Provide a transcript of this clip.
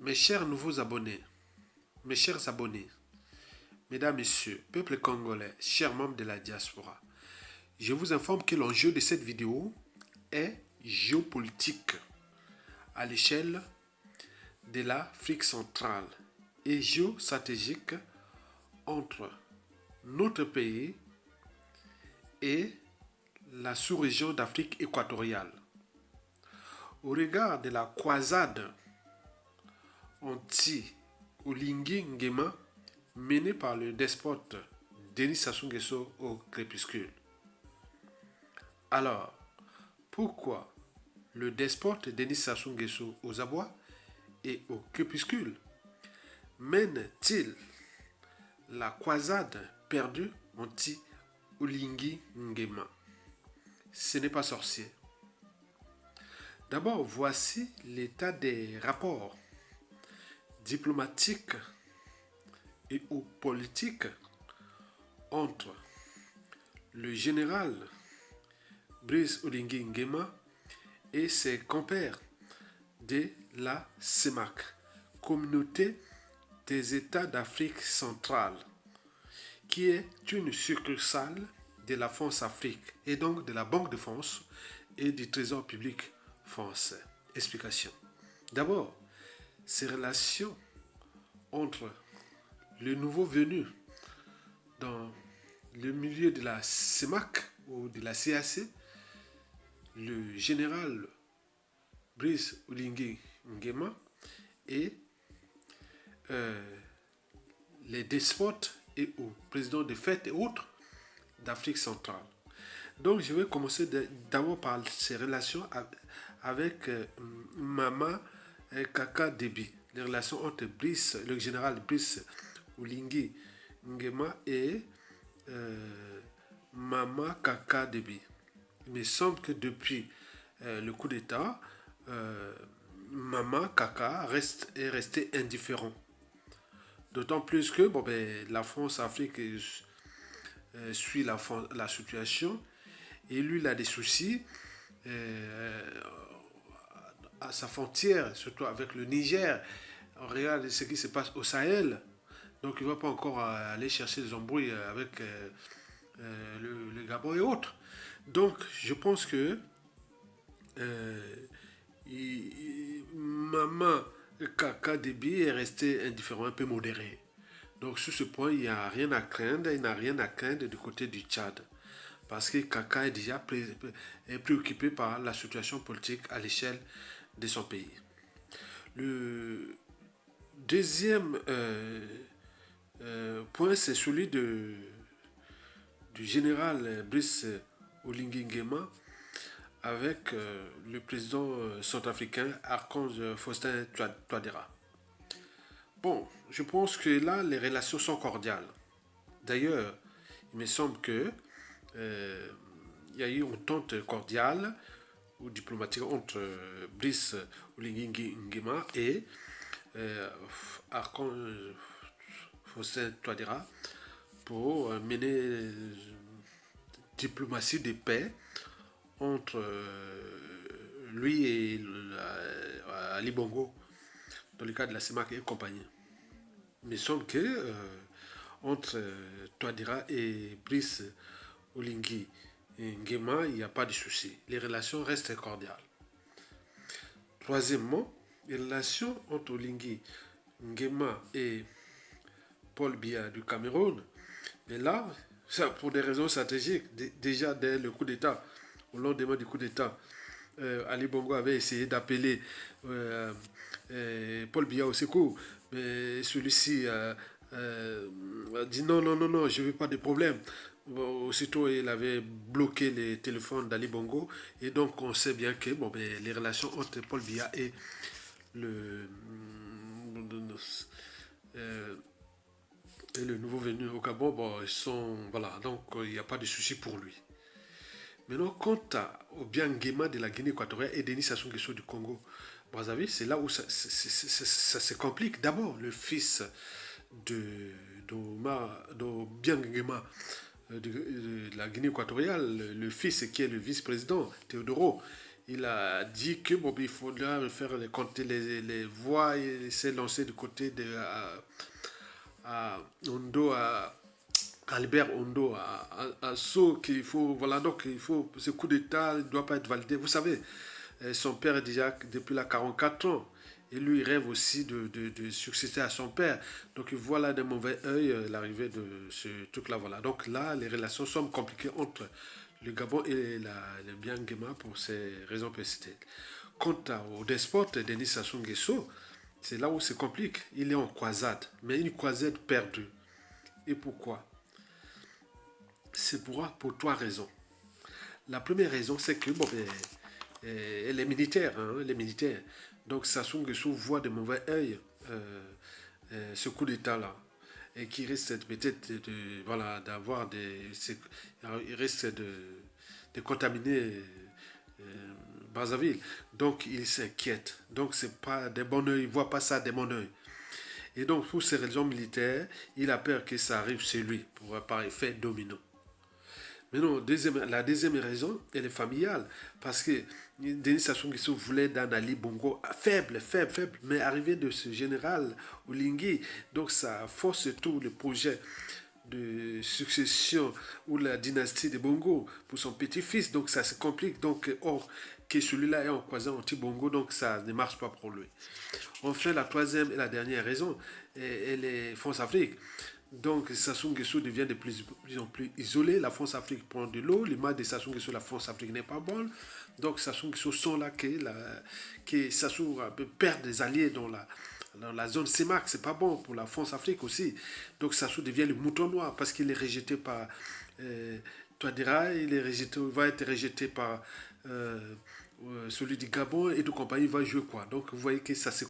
Mes chers nouveaux abonnés, mes chers abonnés, mesdames, messieurs, peuple congolais, chers membres de la diaspora, je vous informe que l'enjeu de cette vidéo est géopolitique à l'échelle de l'Afrique centrale et géostratégique entre notre pays et la sous-région d'Afrique équatoriale. Au regard de la croisade anti-Oligui Nguema menée par le despote Denis Sassou Nguesso au crépuscule. Alors, pourquoi le despote Denis Sassou Nguesso aux abois et au crépuscule mène-t-il la croisade perdue anti-Oligui Nguema? Ce n'est pas sorcier. D'abord, voici l'état des rapports diplomatiques et ou politiques entre le général Brice Oligui Nguema et ses compères de la CEMAC, Communauté des États d'Afrique centrale, qui est une succursale de la France-Afrique et donc de la Banque de France et du Trésor public français. Explication. D'abord, ces relations entre le nouveau venu dans le milieu de la CEMAC ou de la CAC, le général Brice Oligui Nguema et les despotes et aux présidents de fête et autres d'Afrique centrale. Donc je vais commencer d'abord par ces relations avec Mama Kaka Debi, les relations entre le général Brice Oligui Nguema et Mama Kaka Debi. Il me semble que depuis le coup d'État, Mama Kaka est resté indifférent. D'autant plus que la France-Afrique suit la situation et lui il a des soucis à sa frontière, surtout avec le Niger. On regarde ce qui se passe au Sahel, donc il ne va pas encore aller chercher des embrouilles avec le Gabon et autres. Donc je pense que Maman Kaka Debi est resté indifférent, un peu modéré. Donc sur ce point, il n'y a rien à craindre, il n'a rien à craindre du côté du Tchad. Parce que Kaka est déjà préoccupé par la situation politique à l'échelle de son pays. Le deuxième point, c'est celui du général Brice Oligui Nguema avec le président centrafricain Archange Faustin Touadéra. Bon, je pense que là, les relations sont cordiales. D'ailleurs, il me semble que il y a eu une entente cordiale ou diplomatique entre Brice Oligui Nguema et Archange Faustin Touadéra pour mener diplomatie de paix entre lui et Ali Bongo dans le cas de la CEMAC et compagnie. Il me semble que entre Touadéra et Brice Oligui Nguema, il n'y a pas de souci. Les relations restent cordiales. Troisièmement, les relations entre Oligui Nguema et Paul Biya du Cameroun, mais là, ça, pour des raisons stratégiques, déjà dès le coup d'État, au lendemain du coup d'État, Ali Bongo avait essayé d'appeler Paul Biya au secours, mais celui-ci a dit non, non, non, non, je ne veux pas de problème. Bon, aussitôt, il avait bloqué les téléphones d'Ali Bongo, et donc on sait bien que les relations entre Paul Biya et le nouveau venu au Gabon, ils sont, voilà, donc il n'y a pas de souci pour lui. Maintenant, quant au Bien Nguema de la Guinée équatoriale et Denis Sassou Nguesso du Congo Brazzaville, c'est là où ça se complique. D'abord, le fils de Bien Nguema de la Guinée équatoriale, le fils qui est le vice-président, Théodoro, il a dit que bon, il faudra faire compter les voix et s'est lancé du côté de Ondo, Albert Ondo, à Sceaux, qu'il faut, voilà, donc il faut, ce coup d'État ne doit pas être validé. Vous savez, son père est déjà depuis la 44 ans. Et lui, il rêve aussi de succéder à son père. Donc, il voit là d'un mauvais œil l'arrivée de ce truc-là. Voilà. Donc là, les relations sont compliquées entre le Gabon et le Biangema pour ces raisons précitées. Quant au despote Denis Sassou Nguesso, c'est là où c'est complique. Il est en croisade, mais une croisade perdue. Et pourquoi? C'est pour trois raisons. La première raison, c'est que bon, elle est militaire, hein, elle est militaire. Donc Sassou Nguesso voit de mauvais œil ce coup d'État-là. Et qui risque peut-être voilà, d'avoir des. Il risque de contaminer Brazzaville. Donc il s'inquiète. Donc c'est pas des bons oeils, il ne voit pas ça des bons oeils. Et donc pour ces raisons militaires, il a peur que ça arrive chez lui par effet domino. Mais non, la deuxième raison, elle est familiale. Parce que Denis Sassou Nguesso voulait d'un Ali Bongo faible, faible, faible, mais arrivé de ce général Olingi. Donc ça force tout le projet de succession ou la dynastie de Bongo pour son petit-fils. Donc ça se complique. Donc, or, que celui-là est en croisant anti-Bongo, donc ça ne marche pas pour lui. Enfin, la troisième et la dernière raison, elle est France-Afrique. Donc Sassou Nguesso devient de plus en plus isolé. La France-Afrique prend de l'eau. L'image de Sassou Nguesso, la France-Afrique n'est pas bonne. Donc Sassou Nguesso sent là que Sassou perd des alliés dans la zone CEMAC. C'est pas bon pour la France-Afrique aussi. Donc Sassou devient le mouton noir parce qu'il est rejeté par Touadéra. Il va être rejeté par celui du Gabon et de compagnie va jouer quoi. Donc vous voyez que ça c'est